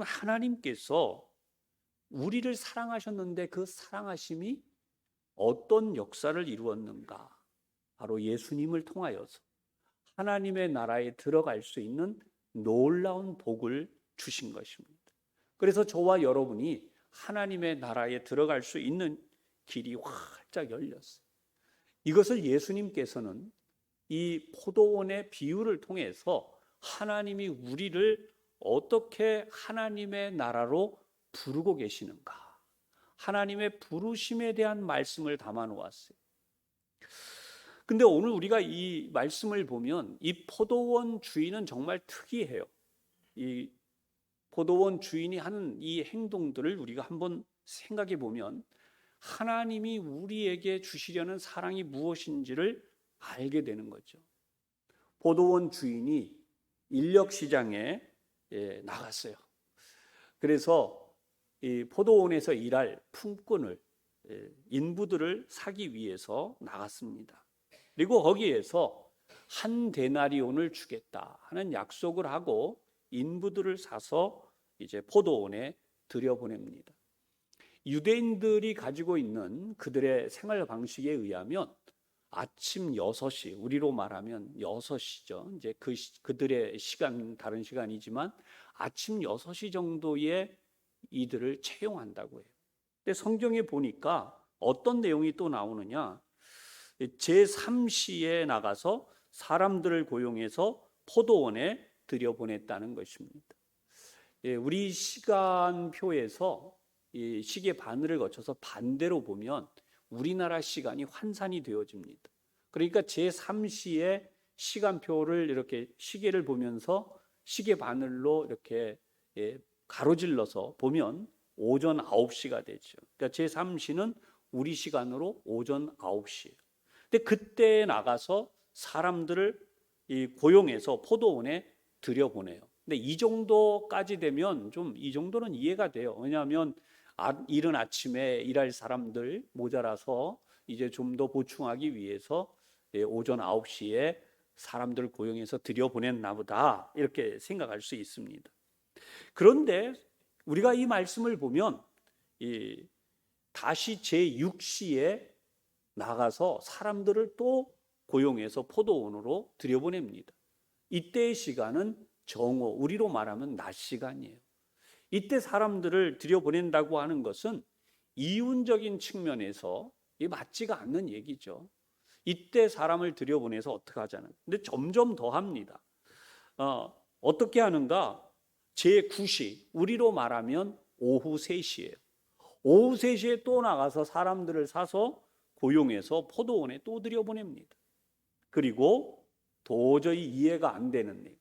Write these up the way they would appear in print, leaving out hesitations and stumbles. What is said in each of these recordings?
하나님께서 우리를 사랑하셨는데 그 사랑하심이 어떤 역사를 이루었는가? 바로 예수님을 통하여서 하나님의 나라에 들어갈 수 있는 놀라운 복을 주신 것입니다. 그래서 저와 여러분이 하나님의 나라에 들어갈 수 있는 길이 활짝 열렸어요. 이것을 예수님께서는 이 포도원의 비유를 통해서 하나님이 우리를 어떻게 하나님의 나라로 부르고 계시는가, 하나님의 부르심에 대한 말씀을 담아 놓았어요. 근데 오늘 우리가 이 말씀을 보면 이 포도원 주인은 정말 특이해요. 이 포도원 주인이 하는 이 행동들을 우리가 한번 생각해 보면 하나님이 우리에게 주시려는 사랑이 무엇인지를 알게 되는 거죠. 포도원 주인이 인력 시장에 나갔어요. 그래서 이 포도원에서 일할 품꾼을, 인부들을 사기 위해서 나갔습니다. 그리고 거기에서 한 데나리온을 주겠다 하는 약속을 하고 인부들을 사서 이제 포도원에 들여보냅니다. 유대인들이 가지고 있는 그들의 생활 방식에 의하면 아침 6시, 우리로 말하면 6시죠. 이제 그들의 시간 다른 시간이지만 아침 6시 정도에 이들을 채용한다고 해요. 근데 성경에 보니까 어떤 내용이 또 나오느냐? 제3시에 나가서 사람들을 고용해서 포도원에 들여보냈다는 것입니다. 우리 시간표에서 이 시계 바늘을 거쳐서 반대로 보면 우리나라 시간이 환산이 되어집니다. 그러니까 제3시에 시간표를 이렇게 시계를 보면서 시계 바늘로 이렇게 가로질러서 보면 오전 9시가 되죠. 그러니까 제3시는 우리 시간으로 오전 9시예요. 근데 그때 나가서 사람들을 고용해서 포도원에 들여보내요. 근데 이 정도까지 되면 좀 이 정도는 이해가 돼요. 왜냐하면 이른 아침에 일할 사람들 모자라서 이제 좀 더 보충하기 위해서 오전 9시에 사람들 고용해서 들여보냈나 보다 이렇게 생각할 수 있습니다. 그런데 우리가 이 말씀을 보면 다시 제6시에 나가서 사람들을 또 고용해서 포도원으로 들여보냅니다. 이때의 시간은 정오, 우리로 말하면 낮 시간이에요. 이때 사람들을 들여보낸다고 하는 것은 이윤적인 측면에서 맞지가 않는 얘기죠. 이때 사람을 들여보내서 어떻게 하자는. 근데 점점 더 합니다. 어떻게 하는가? 제9시, 우리로 말하면 오후 3시예요. 오후 3시에 또 나가서 사람들을 사서 고용해서 포도원에 또 들여보냅니다. 그리고 도저히 이해가 안 되는 일,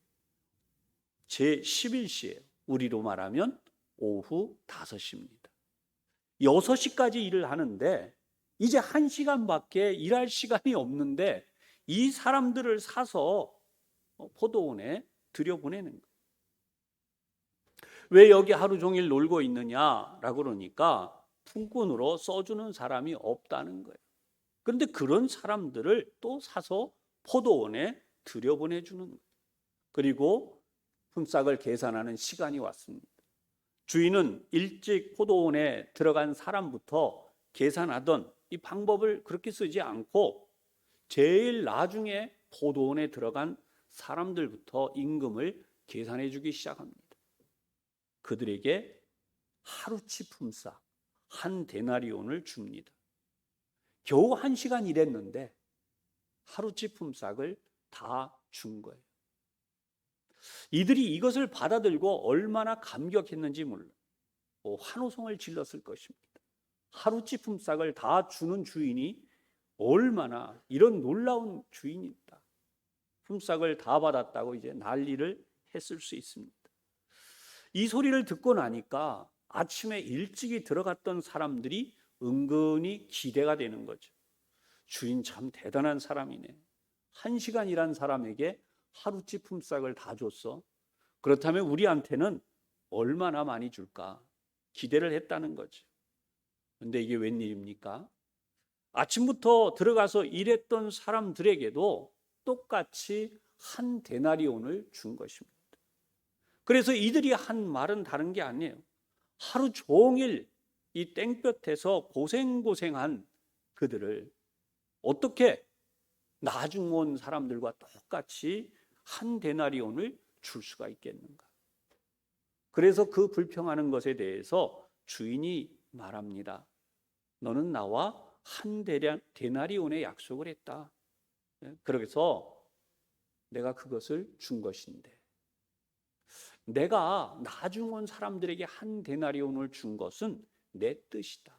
제11시예요. 우리로 말하면 오후 5시입니다. 6시까지 일을 하는데 이제 1시간밖에 일할 시간이 없는데 이 사람들을 사서 포도원에 들여보내는 거예요. 왜 여기 하루 종일 놀고 있느냐라고 그러니까 품꾼으로 써주는 사람이 없다는 거예요. 그런데 그런 사람들을 또 사서 포도원에 들여보내주는 거예요. 그리고 품삯을 계산하는 시간이 왔습니다. 주인은 일찍 포도원에 들어간 사람부터 계산하던 이 방법을 그렇게 쓰지 않고 제일 나중에 포도원에 들어간 사람들부터 임금을 계산해 주기 시작합니다. 그들에게 하루치 품삯 한 데나리온을 줍니다. 겨우 1시간 일했는데 하루치 품삯을 다 준 거예요. 이들이 이것을 받아들고 얼마나 감격했는지 몰라요. 환호성을 질렀을 것입니다. 하루치 품삯을 다 주는 주인이 얼마나 이런 놀라운 주인이다. 품삯을 다 받았다고 이제 난리를 했을 수 있습니다. 이 소리를 듣고 나니까 아침에 일찍이 들어갔던 사람들이 은근히 기대가 되는 거죠. 주인 참 대단한 사람이네. 1시간 일한 사람에게 하루치 품삯을 다 줬어. 그렇다면 우리한테는 얼마나 많이 줄까? 기대를 했다는 거죠. 그런데 이게 웬일입니까? 아침부터 들어가서 일했던 사람들에게도 똑같이 한 데나리온을 준 것입니다. 그래서 이들이 한 말은 다른 게 아니에요. 하루 종일 이 땡볕에서 고생고생한 그들을 어떻게 나중 온 사람들과 똑같이 한 데나리온을 줄 수가 있겠는가? 그래서 그 불평하는 것에 대해서 주인이 말합니다. 너는 나와 한 데나리온의 약속을 했다. 그래서 내가 그것을 준 것인데, 내가 나중 온 사람들에게 한 데나리온을 준 것은 내 뜻이다.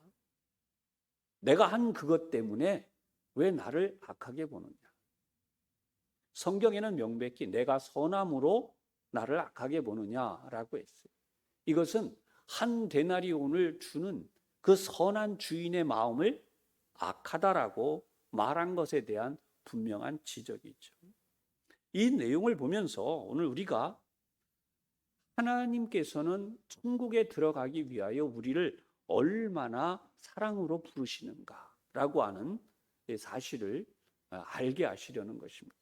내가 한 그것 때문에 왜 나를 악하게 보느냐? 성경에는 명백히 내가 선함으로 나를 악하게 보느냐라고 했어요. 이것은 한 데나리온을 주는 그 선한 주인의 마음을 악하다라고 말한 것에 대한 분명한 지적이죠. 이 내용을 보면서 오늘 우리가 하나님께서는 천국에 들어가기 위하여 우리를 얼마나 사랑으로 부르시는가라고 하는 사실을 알게 하시려는 것입니다.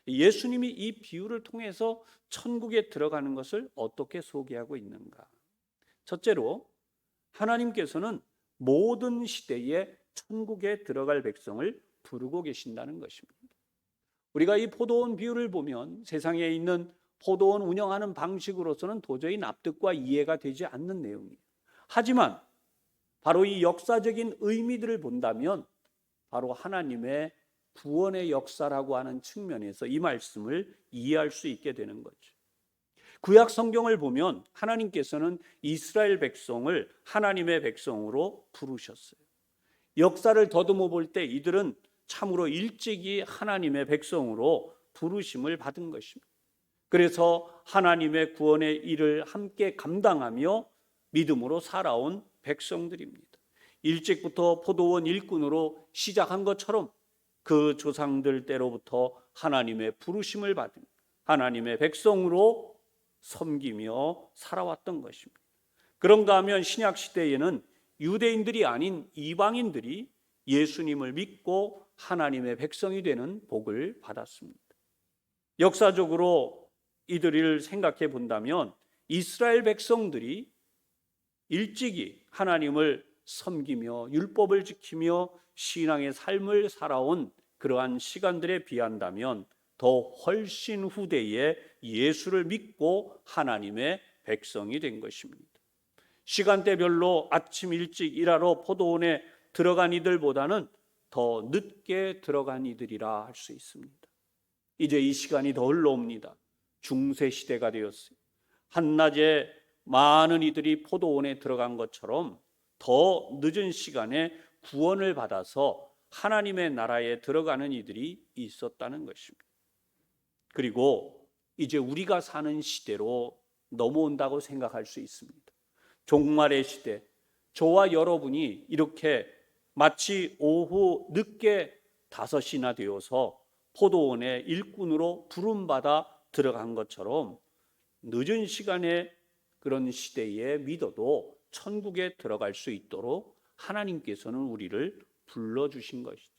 예수님이 이 비유를 통해서 천국에 들어가는 것을 어떻게 소개하고 있는가? 첫째로 하나님께서는 모든 시대에 천국에 들어갈 백성을 부르고 계신다는 것입니다. 우리가 이 포도원 비유를 보면 세상에 있는 포도원 운영하는 방식으로서는 도저히 납득과 이해가 되지 않는 내용이에요. 하지만 바로 이 역사적인 의미들을 본다면 바로 하나님의 구원의 역사라고 하는 측면에서 이 말씀을 이해할 수 있게 되는 거죠. 구약 성경을 보면 하나님께서는 이스라엘 백성을 하나님의 백성으로 부르셨어요. 역사를 더듬어 볼 때 이들은 참으로 일찍이 하나님의 백성으로 부르심을 받은 것입니다. 그래서 하나님의 구원의 일을 함께 감당하며 믿음으로 살아온 백성들입니다. 일찍부터 포도원 일꾼으로 시작한 것처럼 그 조상들 때로부터 하나님의 부르심을 받은 하나님의 백성으로 섬기며 살아왔던 것입니다. 그런가 하면 신약 시대에는 유대인들이 아닌 이방인들이 예수님을 믿고 하나님의 백성이 되는 복을 받았습니다. 역사적으로 이들을 생각해 본다면 이스라엘 백성들이 일찍이 하나님을 섬기며 율법을 지키며 신앙의 삶을 살아온 그러한 시간들에 비한다면 더 훨씬 후대에 예수를 믿고 하나님의 백성이 된 것입니다. 시간대별로 아침 일찍 일하러 포도원에 들어간 이들보다는 더 늦게 들어간 이들이라 할 수 있습니다. 이제 이 시간이 더 흘러옵니다. 중세 시대가 되었어요. 한낮에 많은 이들이 포도원에 들어간 것처럼 더 늦은 시간에 구원을 받아서 하나님의 나라에 들어가는 이들이 있었다는 것입니다. 그리고 이제 우리가 사는 시대로 넘어온다고 생각할 수 있습니다. 종말의 시대, 저와 여러분이 이렇게 마치 오후 늦게 5시나 되어서 포도원에 일꾼으로 부름받아 들어간 것처럼 늦은 시간에 그런 시대에 믿어도 천국에 들어갈 수 있도록 하나님께서는 우리를 불러주신 것이죠.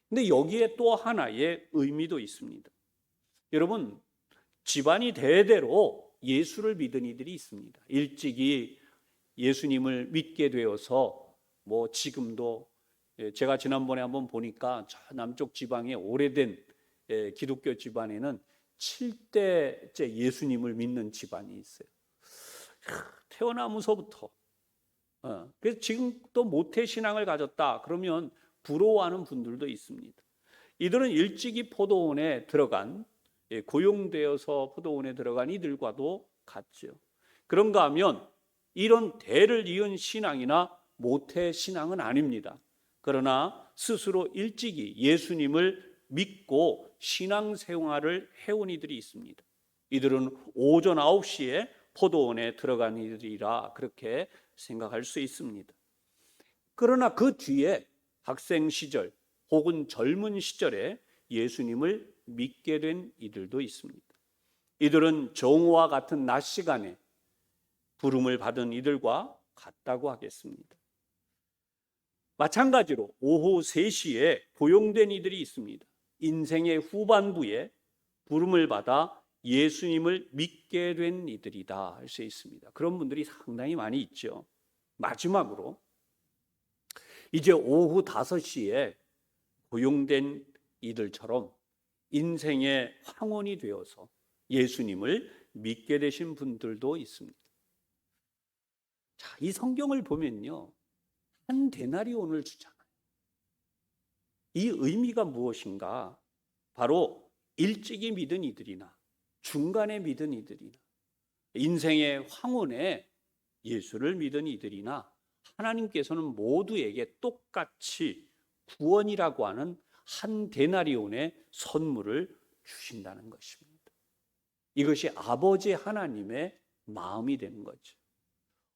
근데 여기에 또 하나의 의미도 있습니다. 여러분, 집안이 대대로 예수를 믿은 이들이 있습니다. 일찍이 예수님을 믿게 되어서 지금도 제가 지난번에 한번 보니까 저 남쪽 지방의 오래된 기독교 집안에는 7대째 예수님을 믿는 집안이 있어요. 태어나면서부터. 그래서 지금 또 모태신앙을 가졌다 그러면 부러워하는 분들도 있습니다. 이들은 일찍이 포도원에 들어간, 고용되어서 포도원에 들어간 이들과도 같죠. 그런가 하면 이런 대를 이은 신앙이나 모태신앙은 아닙니다. 그러나 스스로 일찍이 예수님을 믿고 신앙생활을 해온 이들이 있습니다. 이들은 오전 9시에 포도원에 들어간 이들이라 그렇게 생각할 수 있습니다. 그러나 그 뒤에 학생 시절 혹은 젊은 시절에 예수님을 믿게 된 이들도 있습니다. 이들은 정오와 같은 낮 시간에 부름을 받은 이들과 같다고 하겠습니다. 마찬가지로 오후 3시에 고용된 이들이 있습니다. 인생의 후반부에 부름을 받아 예수님을 믿게 된 이들이다 할 수 있습니다. 그런 분들이 상당히 많이 있죠. 마지막으로 이제 오후 5시에 고용된 이들처럼 인생의 황혼이 되어서 예수님을 믿게 되신 분들도 있습니다. 자, 이 성경을 보면요, 한 데나리온을 주잖아요. 이 의미가 무엇인가? 바로 일찍이 믿은 이들이나 중간에 믿은 이들이나 인생의 황혼에 예수를 믿은 이들이나 하나님께서는 모두에게 똑같이 구원이라고 하는 한 데나리온의 선물을 주신다는 것입니다. 이것이 아버지 하나님의 마음이 되는 거죠.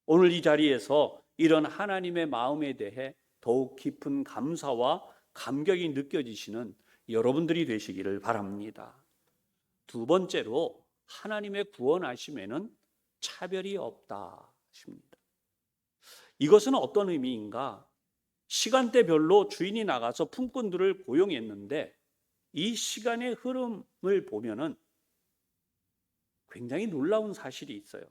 오늘 이 자리에서 이런 하나님의 마음에 대해 더욱 깊은 감사와 감격이 느껴지시는 여러분들이 되시기를 바랍니다. 두 번째로 하나님의 구원하심에는 차별이 없다 하십니다. 이것은 어떤 의미인가? 시간대별로 주인이 나가서 품꾼들을 고용했는데 이 시간의 흐름을 보면은 굉장히 놀라운 사실이 있어요.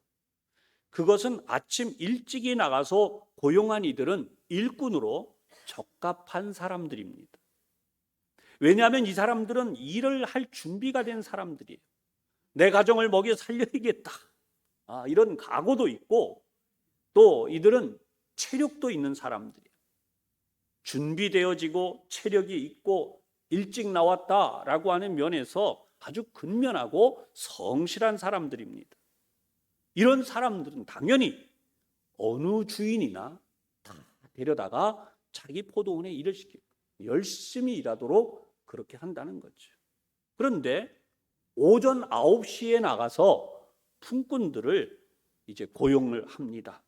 그것은 아침 일찍이 나가서 고용한 이들은 일꾼으로 적합한 사람들입니다. 왜냐하면 이 사람들은 일을 할 준비가 된 사람들이에요. 내 가정을 먹여 살려야겠다, 이런 각오도 있고 또 이들은 체력도 있는 사람들이에요. 준비되어지고 체력이 있고 일찍 나왔다라고 하는 면에서 아주 근면하고 성실한 사람들입니다. 이런 사람들은 당연히 어느 주인이나 다 데려다가 자기 포도원에 일을 시키고 열심히 일하도록 그렇게 한다는 거죠. 그런데 오전 9시에 나가서 품꾼들을 이제 고용을 합니다.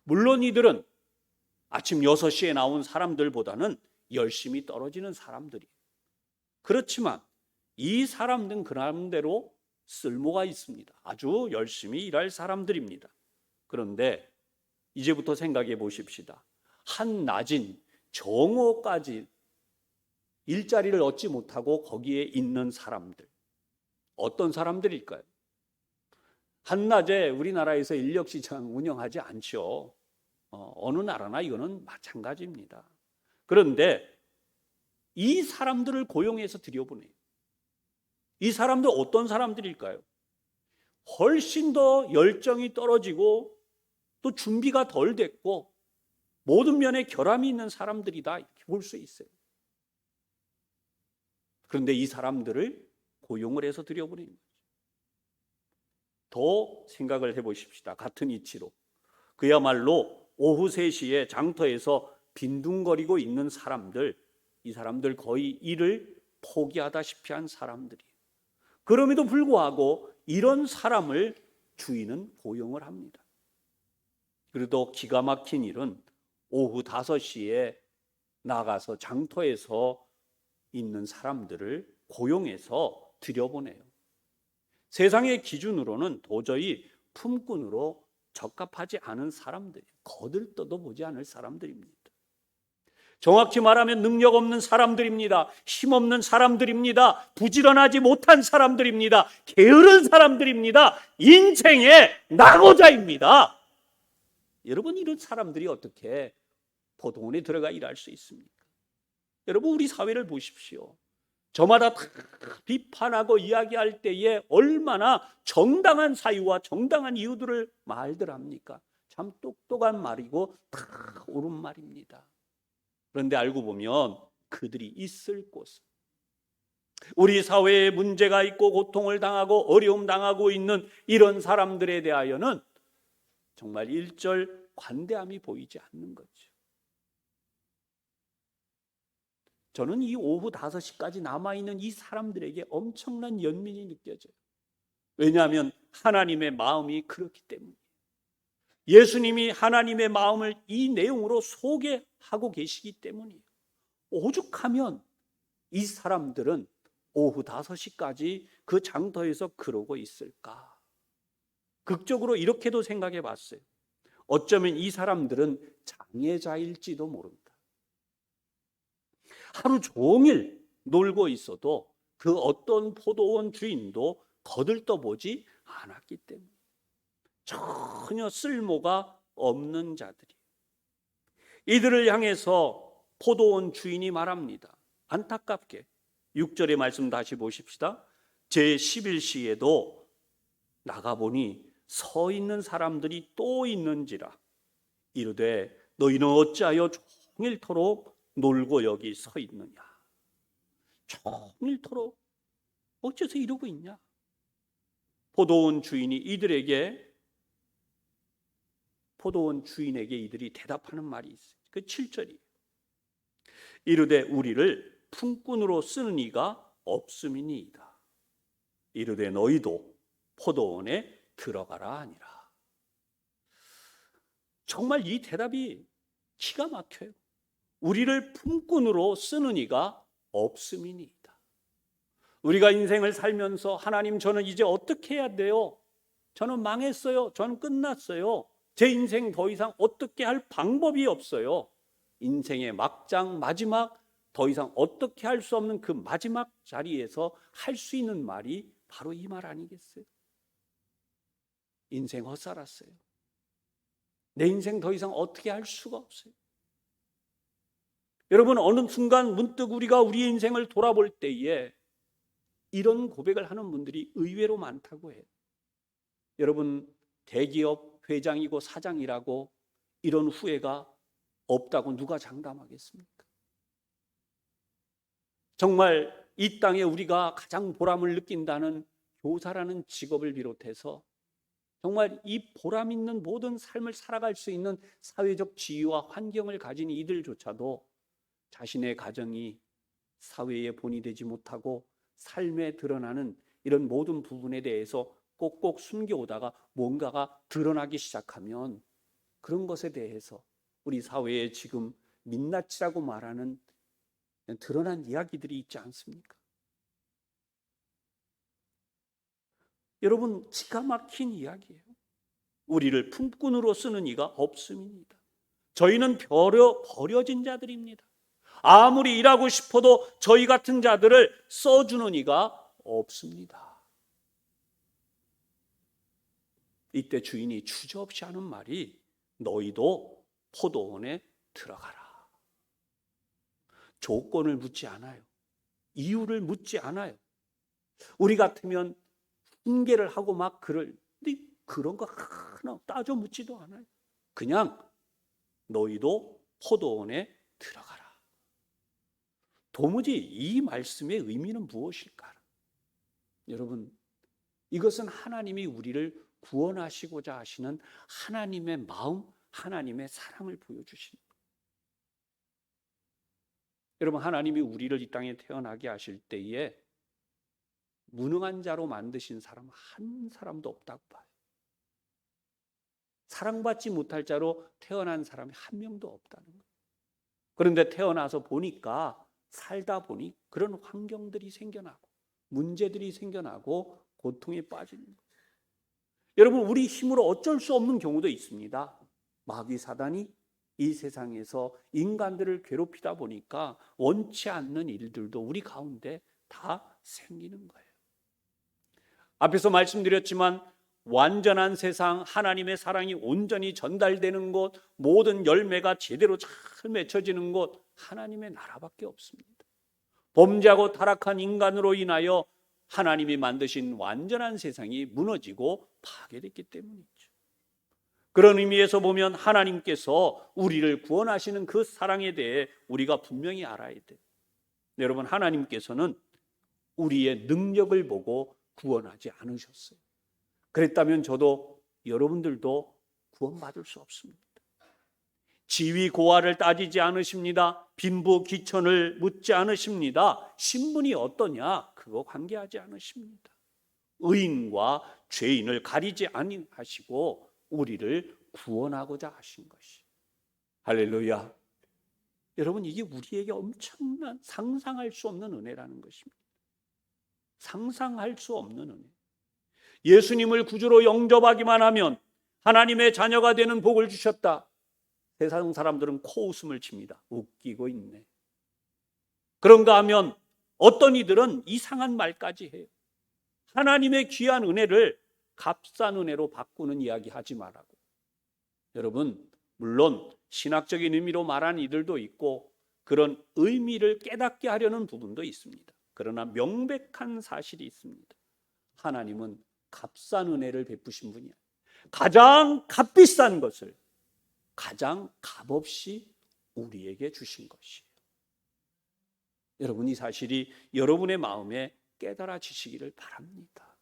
물론 이들은 아침 6시에 나온 사람들보다는 열심히 떨어지는 사람들이에요. 그렇지만 이 사람들은 그 나름대로 쓸모가 있습니다. 아주 열심히 일할 사람들입니다. 그런데 이제부터 생각해 보십시다. 한낮인 정오까지 일자리를 얻지 못하고 거기에 있는 사람들, 어떤 사람들일까요? 한낮에 우리나라에서 인력시장 운영하지 않죠. 어느 나라나 이거는 마찬가지입니다. 그런데 이 사람들을 고용해서 들여보내요. 이 사람들 어떤 사람들일까요? 훨씬 더 열정이 떨어지고 또 준비가 덜 됐고 모든 면에 결함이 있는 사람들이다, 이렇게 볼 수 있어요. 그런데 이 사람들을 고용을 해서 들여보내는 거죠. 더 생각을 해보십시다. 같은 이치로 그야말로 오후 3시에 장터에서 빈둥거리고 있는 사람들, 이 사람들 거의 일을 포기하다시피 한 사람들이에요. 그럼에도 불구하고 이런 사람을 주인은 고용을 합니다. 그래도 기가 막힌 일은 오후 5시에 나가서 장터에서 있는 사람들을 고용해서 들여보내요. 세상의 기준으로는 도저히 품꾼으로 적합하지 않은 사람들이, 거들떠도 보지 않을 사람들입니다. 정확히 말하면 능력 없는 사람들입니다. 힘없는 사람들입니다. 부지런하지 못한 사람들입니다. 게으른 사람들입니다. 인생의 낙오자입니다. 여러분, 이런 사람들이 어떻게 포도원에 들어가 일할 수 있습니까? 여러분, 우리 사회를 보십시오. 저마다 다 비판하고 이야기할 때에 얼마나 정당한 사유와 정당한 이유들을 말들 합니까? 참 똑똑한 말이고 다 옳은 말입니다. 그런데 알고 보면 그들이 있을 곳, 우리 사회에 문제가 있고 고통을 당하고 어려움 당하고 있는 이런 사람들에 대하여는 정말 일절 관대함이 보이지 않는 거죠. 저는 이 오후 5시까지 남아있는 이 사람들에게 엄청난 연민이 느껴져요. 왜냐하면 하나님의 마음이 그렇기 때문이에요. 예수님이 하나님의 마음을 이 내용으로 소개하고 계시기 때문이에요. 오죽하면 이 사람들은 오후 5시까지 그 장터에서 그러고 있을까? 극적으로 이렇게도 생각해 봤어요. 어쩌면 이 사람들은 장애자일지도 모른다. 하루 종일 놀고 있어도 그 어떤 포도원 주인도 거들떠보지 않았기 때문에 전혀 쓸모가 없는 자들이, 이들을 향해서 포도원 주인이 말합니다. 안타깝게 6절의 말씀 다시 보십시다. 제11시에도 나가보니 서 있는 사람들이 또 있는지라. 이르되 너희는 어찌하여 종일토록 놀고 여기 서 있느냐. 종일토록 어째서 이러고 있냐. 포도원 주인에게 이들이 대답하는 말이 있어요. 그 7절이에요. 이르되 우리를 품꾼으로 쓰는 이가 없음이니이다. 이르되 너희도 포도원에 들어가라 하니라. 정말 이 대답이 기가 막혀요. 우리를 품꾼으로 쓰는 이가 없음이니이다. 우리가 인생을 살면서 하나님, 저는 이제 어떻게 해야 돼요? 저는 망했어요. 저는 끝났어요. 제 인생 더 이상 어떻게 할 방법이 없어요. 인생의 막장 마지막, 더 이상 어떻게 할 수 없는 그 마지막 자리에서 할 수 있는 말이 바로 이 말 아니겠어요? 인생 헛살았어요. 내 인생 더 이상 어떻게 할 수가 없어요. 여러분, 어느 순간 문득 우리가 우리의 인생을 돌아볼 때에 이런 고백을 하는 분들이 의외로 많다고 해요. 여러분, 대기업 회장이고 사장이라고 이런 후회가 없다고 누가 장담하겠습니까? 정말 이 땅에 우리가 가장 보람을 느낀다는 교사라는 직업을 비롯해서 정말 이 보람 있는 모든 삶을 살아갈 수 있는 사회적 지위와 환경을 가진 이들조차도 자신의 가정이 사회의 본이 되지 못하고 삶에 드러나는 이런 모든 부분에 대해서 꼭꼭 숨겨오다가 뭔가가 드러나기 시작하면 그런 것에 대해서 우리 사회에 지금 민낯이라고 말하는 드러난 이야기들이 있지 않습니까? 여러분, 기가 막힌 이야기예요. 우리를 품꾼으로 쓰는 이가 없음입니다. 저희는 버려진 자들입니다. 아무리 일하고 싶어도 저희 같은 자들을 써주는 이가 없습니다. 이때 주인이 주저없이 하는 말이 너희도 포도원에 들어가라. 조건을 묻지 않아요. 이유를 묻지 않아요. 우리 같으면 훈계를 하고 막 그런 거 하나 따져 묻지도 않아요. 그냥 너희도 포도원에 들어가라. 도무지 이 말씀의 의미는 무엇일까? 여러분, 이것은 하나님이 우리를 구원하시고자 하시는 하나님의 마음, 하나님의 사랑을 보여주십니다. 여러분, 하나님이 우리를 이 땅에 태어나게 하실 때에 무능한 자로 만드신 사람 한 사람도 없다고 봐요. 사랑받지 못할 자로 태어난 사람이 한 명도 없다는 거예요. 그런데 태어나서 보니까, 살다 보니 그런 환경들이 생겨나고 문제들이 생겨나고 고통에 빠지는 거예요. 여러분, 우리 힘으로 어쩔 수 없는 경우도 있습니다. 마귀 사단이 이 세상에서 인간들을 괴롭히다 보니까 원치 않는 일들도 우리 가운데 다 생기는 거예요. 앞에서 말씀드렸지만 완전한 세상, 하나님의 사랑이 온전히 전달되는 곳, 모든 열매가 제대로 잘 맺혀지는 곳, 하나님의 나라밖에 없습니다. 범죄하고 타락한 인간으로 인하여 하나님이 만드신 완전한 세상이 무너지고 파괴됐기 때문이죠. 그런 의미에서 보면 하나님께서 우리를 구원하시는 그 사랑에 대해 우리가 분명히 알아야 돼요. 여러분, 하나님께서는 우리의 능력을 보고 구원하지 않으셨어요. 그랬다면 저도 여러분들도 구원받을 수 없습니다. 지위 고하를 따지지 않으십니다. 빈부 귀천을 묻지 않으십니다. 신분이 어떠냐 그거 관계하지 않으십니다. 의인과 죄인을 가리지 아니하시고 우리를 구원하고자 하신 것이. 할렐루야. 여러분, 이게 우리에게 엄청난 상상할 수 없는 은혜라는 것입니다. 상상할 수 없는 은혜. 예수님을 구주로 영접하기만 하면 하나님의 자녀가 되는 복을 주셨다. 세상 사람들은 코웃음을 칩니다. 웃기고 있네. 그런가 하면 어떤 이들은 이상한 말까지 해요. 하나님의 귀한 은혜를 값싼 은혜로 바꾸는 이야기 하지 말라고. 여러분, 물론 신학적인 의미로 말하는 이들도 있고 그런 의미를 깨닫게 하려는 부분도 있습니다. 그러나 명백한 사실이 있습니다. 하나님은 값싼 은혜를 베푸신 분이야. 가장 값비싼 것을 가장 값없이 우리에게 주신 것이에요. 여러분, 이 사실이 여러분의 마음에 깨달아지시기를 바랍니다.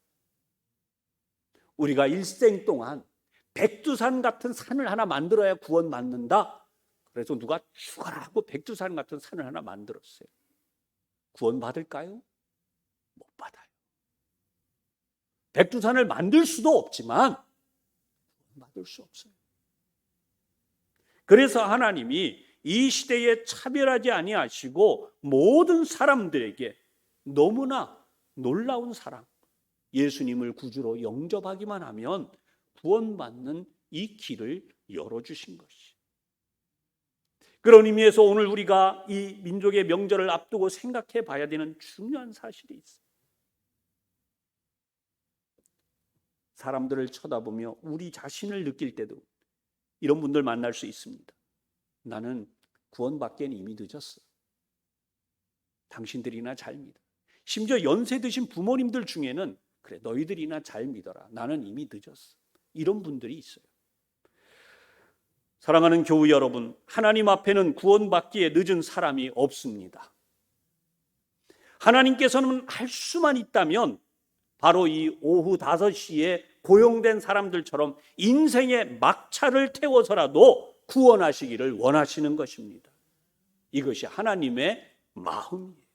우리가 일생 동안 백두산 같은 산을 하나 만들어야 구원받는다. 그래서 누가 죽어라고 백두산 같은 산을 하나 만들었어요. 구원받을까요? 못 받아요. 백두산을 만들 수도 없지만 구원받을 수 없어요. 그래서 하나님이 이 시대에 차별하지 아니하시고 모든 사람들에게 너무나 놀라운 사랑, 예수님을 구주로 영접하기만 하면 구원받는 이 길을 열어주신 것이. 그런 의미에서 오늘 우리가 이 민족의 명절을 앞두고 생각해 봐야 되는 중요한 사실이 있어요. 사람들을 쳐다보며 우리 자신을 느낄 때도 이런 분들 만날 수 있습니다. 나는 구원받기엔 이미 늦었어. 당신들이나 잘 믿어. 심지어 연세 드신 부모님들 중에는 그래, 너희들이나 잘 믿어라. 나는 이미 늦었어. 이런 분들이 있어요. 사랑하는 교우 여러분, 하나님 앞에는 구원받기에 늦은 사람이 없습니다. 하나님께서는 할 수만 있다면 바로 이 오후 5시에 고용된 사람들처럼 인생의 막차를 태워서라도 구원하시기를 원하시는 것입니다. 이것이 하나님의 마음이에요.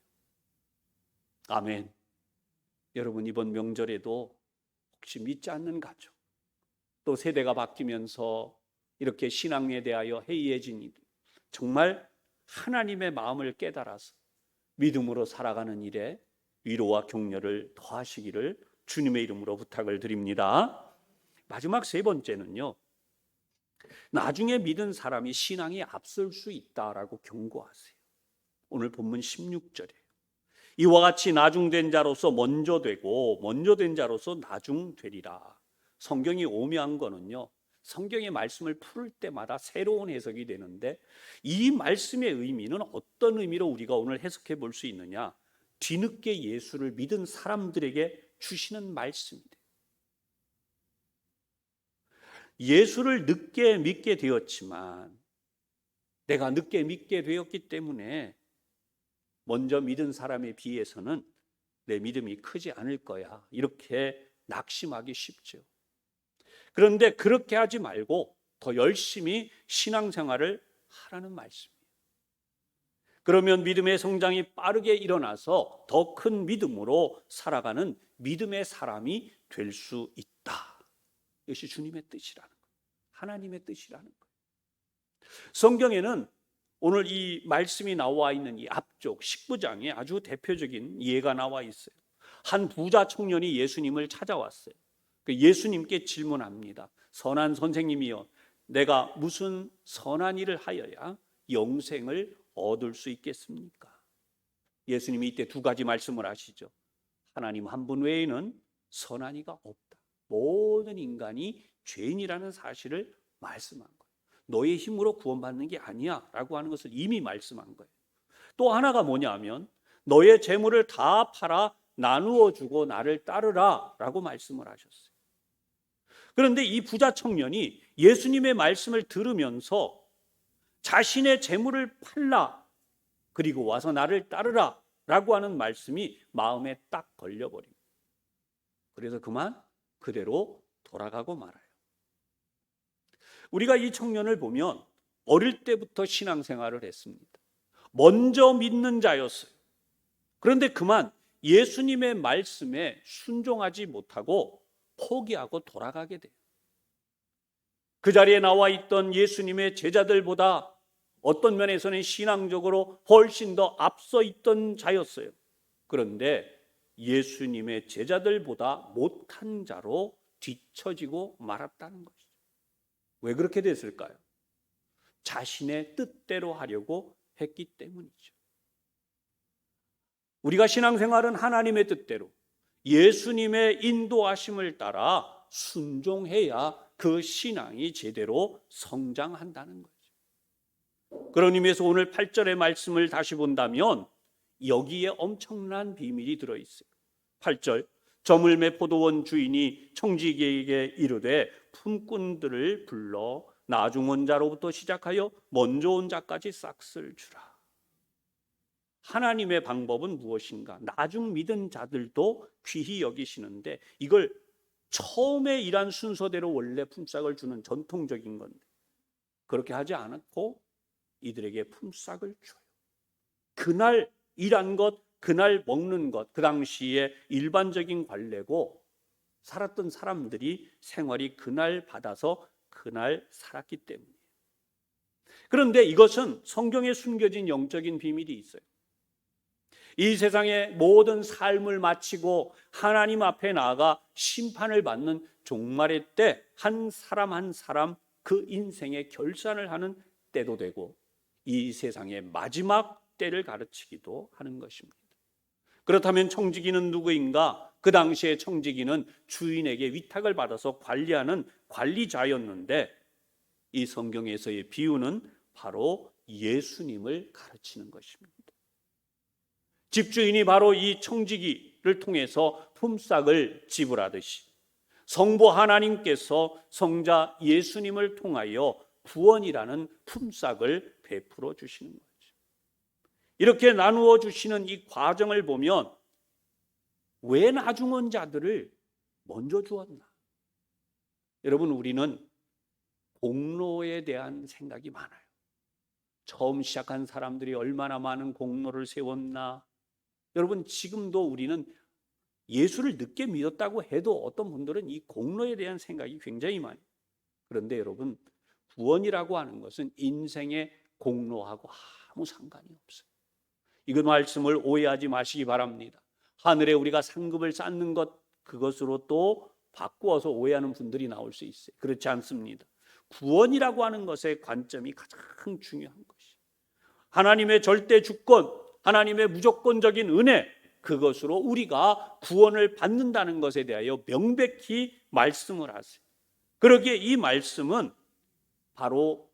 아멘. 여러분, 이번 명절에도 혹시 믿지 않는 가족, 또 세대가 바뀌면서 이렇게 신앙에 대하여 해이해진 이들, 정말 하나님의 마음을 깨달아서 믿음으로 살아가는 일에 위로와 격려를 더하시기를 주님의 이름으로 부탁을 드립니다. 마지막 세 번째는요, 나중에 믿은 사람이 신앙이 앞설 수 있다라고 경고하세요. 오늘 본문 16절이에요. 이와 같이 나중된 자로서 먼저 되고 먼저 된 자로서 나중되리라. 성경이 오묘한 거는요, 성경의 말씀을 풀 때마다 새로운 해석이 되는데 이 말씀의 의미는 어떤 의미로 우리가 오늘 해석해 볼 수 있느냐? 뒤늦게 예수를 믿은 사람들에게 주시는 말씀입니다. 예수를 늦게 믿게 되었지만 내가 늦게 믿게 되었기 때문에 먼저 믿은 사람에 비해서는 내 믿음이 크지 않을 거야, 이렇게 낙심하기 쉽죠. 그런데 그렇게 하지 말고 더 열심히 신앙생활을 하라는 말씀이에요. 그러면 믿음의 성장이 빠르게 일어나서 더 큰 믿음으로 살아가는 믿음의 사람이 될 수 있다. 이것이 주님의 뜻이라는 거예요. 하나님의 뜻이라는 거예요. 성경에는 오늘 이 말씀이 나와 있는 이 앞쪽 19장에 아주 대표적인 예가 나와 있어요. 한 부자 청년이 예수님을 찾아왔어요. 예수님께 질문합니다. 선한 선생님이여, 내가 무슨 선한 일을 하여야 영생을 얻을 수 있겠습니까? 예수님이 이때 두 가지 말씀을 하시죠. 하나님 한 분 외에는 선한 이가 없다. 모든 인간이 죄인이라는 사실을 말씀한 거예요. 너의 힘으로 구원받는 게 아니야 라고 하는 것을 이미 말씀한 거예요. 또 하나가 뭐냐면 너의 재물을 다 팔아 나누어 주고 나를 따르라 라고 말씀을 하셨어요. 그런데 이 부자 청년이 예수님의 말씀을 들으면서 자신의 재물을 팔라, 그리고 와서 나를 따르라 라고 하는 말씀이 마음에 딱 걸려버립니다. 그래서 그만 그대로 돌아가고 말아요. 우리가 이 청년을 보면 어릴 때부터 신앙생활을 했습니다. 먼저 믿는 자였어요. 그런데 그만 예수님의 말씀에 순종하지 못하고 포기하고 돌아가게 돼요. 그 자리에 나와 있던 예수님의 제자들보다 어떤 면에서는 신앙적으로 훨씬 더 앞서 있던 자였어요. 그런데 예수님의 제자들보다 못한 자로 뒤처지고 말았다는 것이죠. 왜 그렇게 됐을까요? 자신의 뜻대로 하려고 했기 때문이죠. 우리가 신앙생활은 하나님의 뜻대로, 예수님의 인도하심을 따라 순종해야 그 신앙이 제대로 성장한다는 거죠. 그런 의미에서 오늘 8절의 말씀을 다시 본다면 여기에 엄청난 비밀이 들어있어요. 8절, 저물매 포도원 주인이 청지기에게 이르되 품꾼들을 불러 나중 온 자로부터 시작하여 먼저 온 자까지 싹쓸 주라. 하나님의 방법은 무엇인가? 나중 믿은 자들도 귀히 여기시는데 이걸 처음에 일한 순서대로 원래 품삯을 주는 전통적인 건데 그렇게 하지 않았고 이들에게 품삯을 줘요. 그날 일한 것, 그날 먹는 것, 그 당시에 일반적인 관례고 살았던 사람들이 생활이 그날 받아서 그날 살았기 때문이에요. 그런데 이것은 성경에 숨겨진 영적인 비밀이 있어요. 이 세상의 모든 삶을 마치고 하나님 앞에 나아가 심판을 받는 종말의 때 한 사람 한 사람 그 인생의 결산을 하는 때도 되고 이 세상의 마지막 때를 가르치기도 하는 것입니다. 그렇다면 청지기는 누구인가? 그 당시에 청지기는 주인에게 위탁을 받아서 관리하는 관리자였는데 이 성경에서의 비유는 바로 예수님을 가르치는 것입니다. 집주인이 바로 이 청지기를 통해서 품삯을 지불하듯이 성부 하나님께서 성자 예수님을 통하여 구원이라는 품삯을 베풀어 주시는 거죠. 이렇게 나누어 주시는 이 과정을 보면 왜 나중 온 자들을 먼저 주었나? 여러분, 우리는 공로에 대한 생각이 많아요. 처음 시작한 사람들이 얼마나 많은 공로를 세웠나? 여러분, 지금도 우리는 예수를 늦게 믿었다고 해도 어떤 분들은 이 공로에 대한 생각이 굉장히 많아요. 그런데 여러분, 구원이라고 하는 것은 인생의 공로하고 아무 상관이 없어요. 이거 말씀을 오해하지 마시기 바랍니다. 하늘에 우리가 상급을 쌓는 것, 그것으로 또 바꾸어서 오해하는 분들이 나올 수 있어요. 그렇지 않습니다. 구원이라고 하는 것의 관점이 가장 중요한 것이에요. 하나님의 절대 주권, 하나님의 무조건적인 은혜, 그것으로 우리가 구원을 받는다는 것에 대하여 명백히 말씀을 하세요. 그러기에 이 말씀은 바로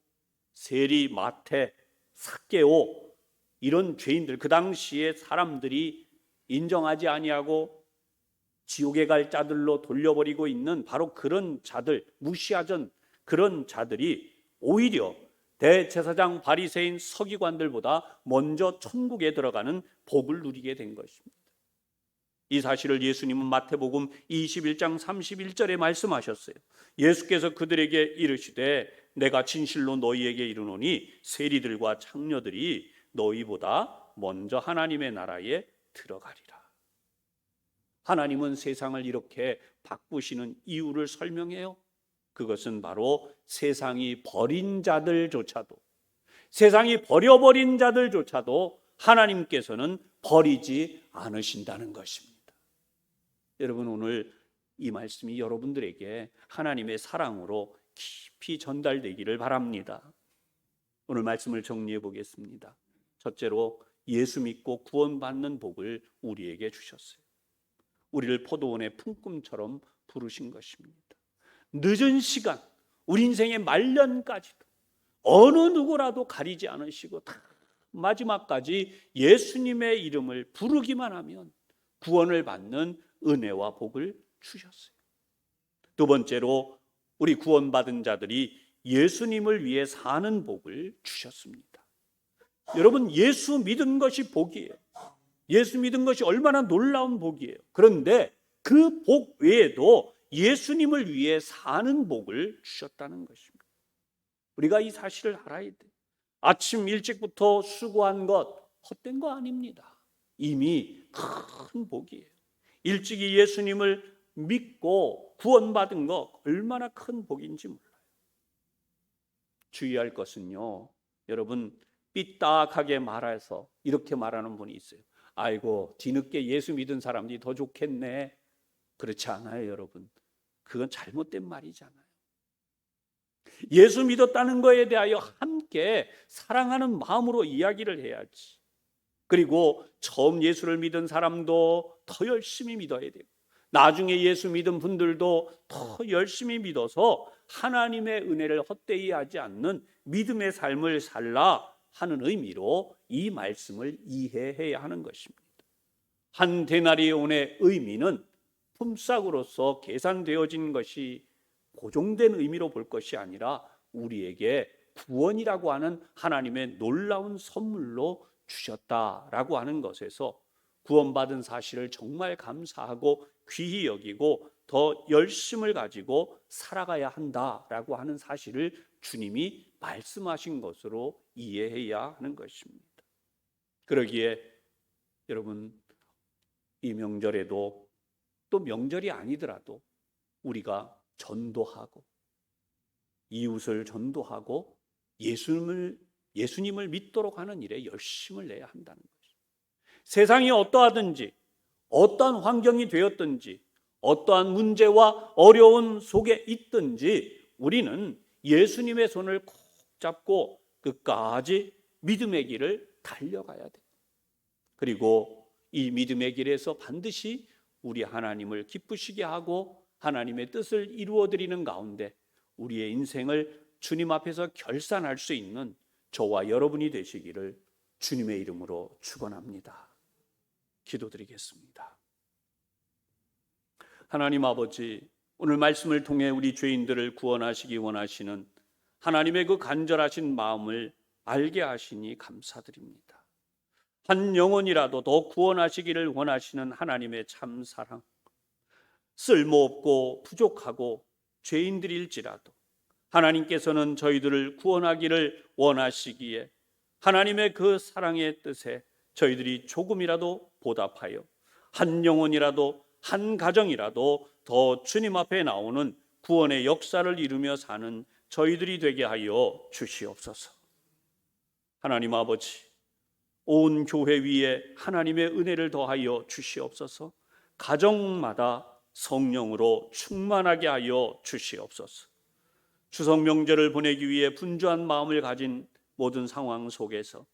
세리, 마태, 삭개오 이런 죄인들, 그 당시에 사람들이 인정하지 아니하고 지옥에 갈 자들로 돌려버리고 있는 바로 그런 자들, 무시하던 그런 자들이 오히려 대제사장 바리새인 서기관들보다 먼저 천국에 들어가는 복을 누리게 된 것입니다. 이 사실을 예수님은 마태복음 21장 31절에 말씀하셨어요. 예수께서 그들에게 이르시되 내가 진실로 너희에게 이르노니 세리들과 창녀들이 너희보다 먼저 하나님의 나라에 들어가리라. 하나님은 세상을 이렇게 바꾸시는 이유를 설명해요. 그것은 바로 세상이 버린 자들조차도, 세상이 버려버린 자들조차도 하나님께서는 버리지 않으신다는 것입니다. 여러분, 오늘 이 말씀이 여러분들에게 하나님의 사랑으로 깊이 전달되기를 바랍니다. 오늘 말씀을 정리해 보겠습니다. 첫째로, 예수 믿고 구원받는 복을 우리에게 주셨어요. 우리를 포도원의 품꾼처럼 부르신 것입니다. 늦은 시간, 우리 인생의 말년까지도 어느 누구라도 가리지 않으시고 다 마지막까지 예수님의 이름을 부르기만 하면 구원을 받는 은혜와 복을 주셨어요. 두 번째로, 우리 구원받은 자들이 예수님을 위해 사는 복을 주셨습니다. 여러분, 예수 믿은 것이 복이에요. 예수 믿은 것이 얼마나 놀라운 복이에요. 그런데 그 복 외에도 예수님을 위해 사는 복을 주셨다는 것입니다. 우리가 이 사실을 알아야 돼요. 아침 일찍부터 수고한 것 헛된 거 아닙니다. 이미 큰 복이에요. 일찍이 예수님을 믿고 구원받은 것 얼마나 큰 복인지 몰라요. 주의할 것은요, 여러분, 삐딱하게 말해서 이렇게 말하는 분이 있어요. 아이고, 뒤늦게 예수 믿은 사람들이 더 좋겠네. 그렇지 않아요, 여러분. 그건 잘못된 말이잖아요. 예수 믿었다는 것에 대하여 함께 사랑하는 마음으로 이야기를 해야지. 그리고 처음 예수를 믿은 사람도 더 열심히 믿어야 돼요. 나중에 예수 믿은 분들도 더 열심히 믿어서 하나님의 은혜를 헛되이 하지 않는 믿음의 삶을 살라 하는 의미로 이 말씀을 이해해야 하는 것입니다. 한 데나리온의 의미는 품삯으로서 계산되어진 것이 고정된 의미로 볼 것이 아니라 우리에게 구원이라고 하는 하나님의 놀라운 선물로 주셨다라고 하는 것에서 구원받은 사실을 정말 감사하고 귀히 여기고 더 열심을 가지고 살아가야 한다라고 하는 사실을 주님이 말씀하신 것으로 이해해야 하는 것입니다. 그러기에 여러분, 이 명절에도 또 명절이 아니더라도 우리가 전도하고 이웃을 전도하고 예수님을 믿도록 하는 일에 열심을 내야 한다는 것입니다. 세상이 어떠하든지 어떠한 환경이 되었든지 어떠한 문제와 어려운 속에 있든지 우리는 예수님의 손을 꼭 잡고 끝까지 믿음의 길을 달려가야 돼요. 그리고 이 믿음의 길에서 반드시 우리 하나님을 기쁘시게 하고 하나님의 뜻을 이루어드리는 가운데 우리의 인생을 주님 앞에서 결산할 수 있는 저와 여러분이 되시기를 주님의 이름으로 축원합니다. 기도드리겠습니다. 하나님 아버지, 오늘 말씀을 통해 우리 죄인들을 구원하시기 원하시는 하나님의 그 간절하신 마음을 알게 하시니 감사드립니다. 한 영혼이라도 더 구원하시기를 원하시는 하나님의 참 사랑, 쓸모없고 부족하고 죄인들일지라도 하나님께서는 저희들을 구원하기를 원하시기에 하나님의 그 사랑의 뜻에 저희들이 조금이라도 보답하여 한 영혼이라도 한 가정이라도 더 주님 앞에 나오는 구원의 역사를 이루며 사는 저희들이 되게 하여 주시옵소서. 하나님 아버지, 온 교회 위에 하나님의 은혜를 더하여 주시옵소서. 가정마다 성령으로 충만하게 하여 주시옵소서. 추석 명절을 보내기 위해 분주한 마음을 가진 모든 상황 속에서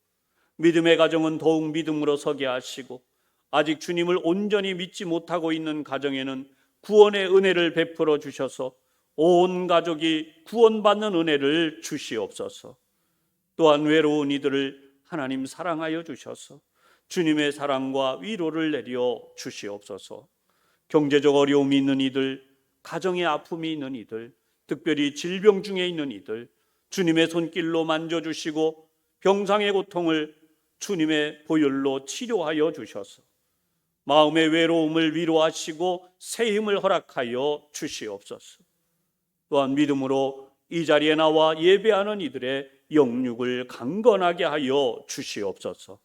믿음의 가정은 더욱 믿음으로 서게 하시고 아직 주님을 온전히 믿지 못하고 있는 가정에는 구원의 은혜를 베풀어 주셔서 온 가족이 구원받는 은혜를 주시옵소서. 또한 외로운 이들을 하나님 사랑하여 주셔서 주님의 사랑과 위로를 내려 주시옵소서. 경제적 어려움이 있는 이들, 가정의 아픔이 있는 이들, 특별히 질병 중에 있는 이들 주님의 손길로 만져주시고 병상의 고통을 주님의 보혈로 치료하여 주셔서 마음의 외로움을 위로하시고 새 힘을 허락하여 주시옵소서. 또한 믿음으로 이 자리에 나와 예배하는 이들의 영육을 강건하게 하여 주시옵소서.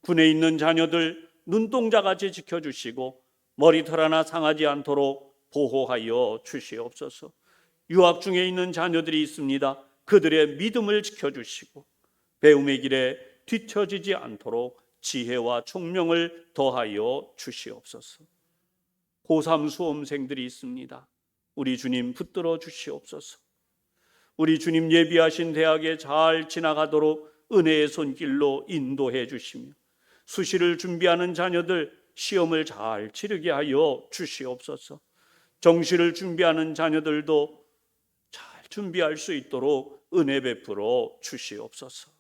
군에 있는 자녀들 눈동자같이 지켜주시고 머리털 하나 상하지 않도록 보호하여 주시옵소서. 유학 중에 있는 자녀들이 있습니다. 그들의 믿음을 지켜주시고 배움의 길에 뒤처지지 않도록 지혜와 총명을 더하여 주시옵소서. 고3 수험생들이 있습니다. 우리 주님 붙들어 주시옵소서. 우리 주님 예비하신 대학에 잘 지나가도록 은혜의 손길로 인도해 주시며 수시를 준비하는 자녀들 시험을 잘 치르게 하여 주시옵소서. 정시를 준비하는 자녀들도 잘 준비할 수 있도록 은혜 베풀어 주시옵소서.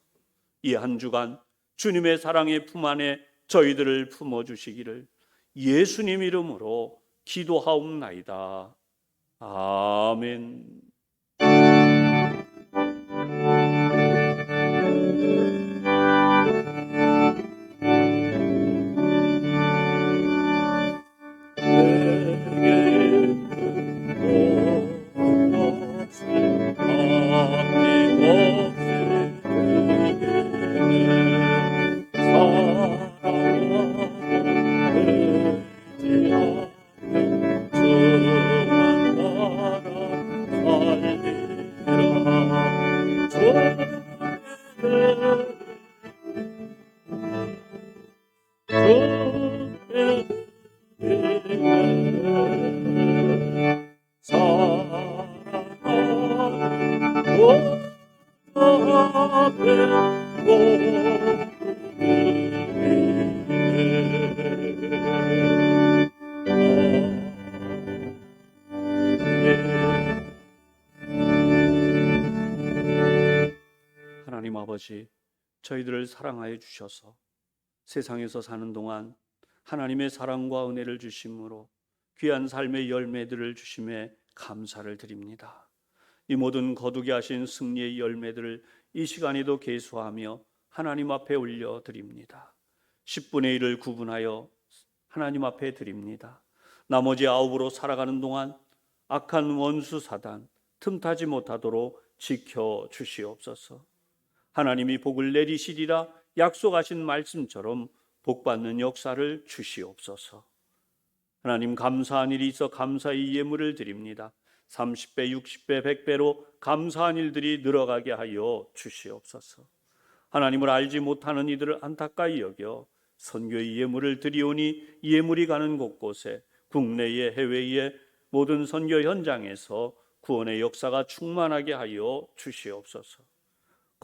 이 한 주간 주님의 사랑의 품 안에 저희들을 품어주시기를 예수님 이름으로 기도하옵나이다. 아멘. 하나님 아버지, 저희들을 사랑하여 주셔서 세상에서 사는 동안 하나님의 사랑과 은혜를 주심으로 귀한 삶의 열매들을 주심에 감사를 드립니다. 이 모든 거두게 하신 승리의 열매들을 이 시간에도 계수하며 하나님 앞에 올려드립니다. 10분의 1을 구분하여 하나님 앞에 드립니다. 나머지 9으로 살아가는 동안 악한 원수 사단 틈타지 못하도록 지켜주시옵소서. 하나님이 복을 내리시리라 약속하신 말씀처럼 복받는 역사를 주시옵소서. 하나님, 감사한 일이 있어 감사의 예물을 드립니다. 30배, 60배, 100배로 감사한 일들이 늘어가게 하여 주시옵소서. 하나님을 알지 못하는 이들을 안타까이 여겨 선교의 예물을 드리오니 예물이 가는 곳곳에 국내에 해외에 모든 선교 현장에서 구원의 역사가 충만하게 하여 주시옵소서.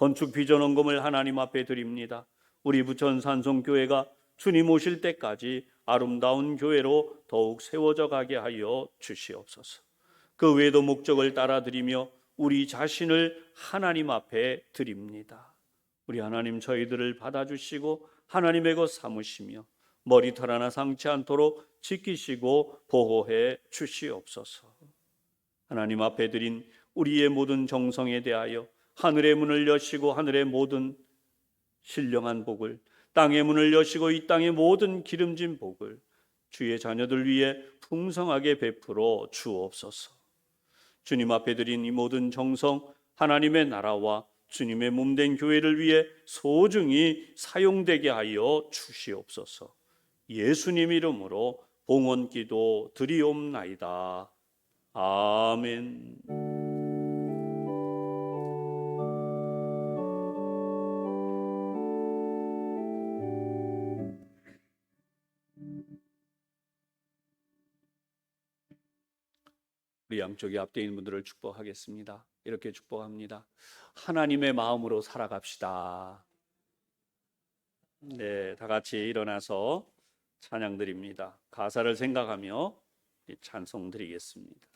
건축 비전 헌금을 하나님 앞에 드립니다. 우리 부천 산성교회가 주님 오실 때까지 아름다운 교회로 더욱 세워져 가게 하여 주시옵소서. 그 외에도 목적을 따라 드리며 우리 자신을 하나님 앞에 드립니다. 우리 하나님, 저희들을 받아주시고 하나님의 것 삼으시며 머리털 하나 상치 않도록 지키시고 보호해 주시옵소서. 하나님 앞에 드린 우리의 모든 정성에 대하여 하늘의 문을 여시고 하늘의 모든 신령한 복을, 땅의 문을 여시고 이 땅의 모든 기름진 복을 주의 자녀들 위해 풍성하게 베풀어 주옵소서. 주님 앞에 드린 이 모든 정성, 하나님의 나라와 주님의 몸된 교회를 위해 소중히 사용되게 하여 주시옵소서. 예수님 이름으로 봉헌기도 드리옵나이다. 아멘. 우리 양쪽에 앞에 있는 분들을 축복하겠습니다. 이렇게 축복합니다. 하나님의 마음으로 살아갑시다. 네, 다 같이 일어나서 찬양 드립니다. 가사를 생각하며 찬송 드리겠습니다.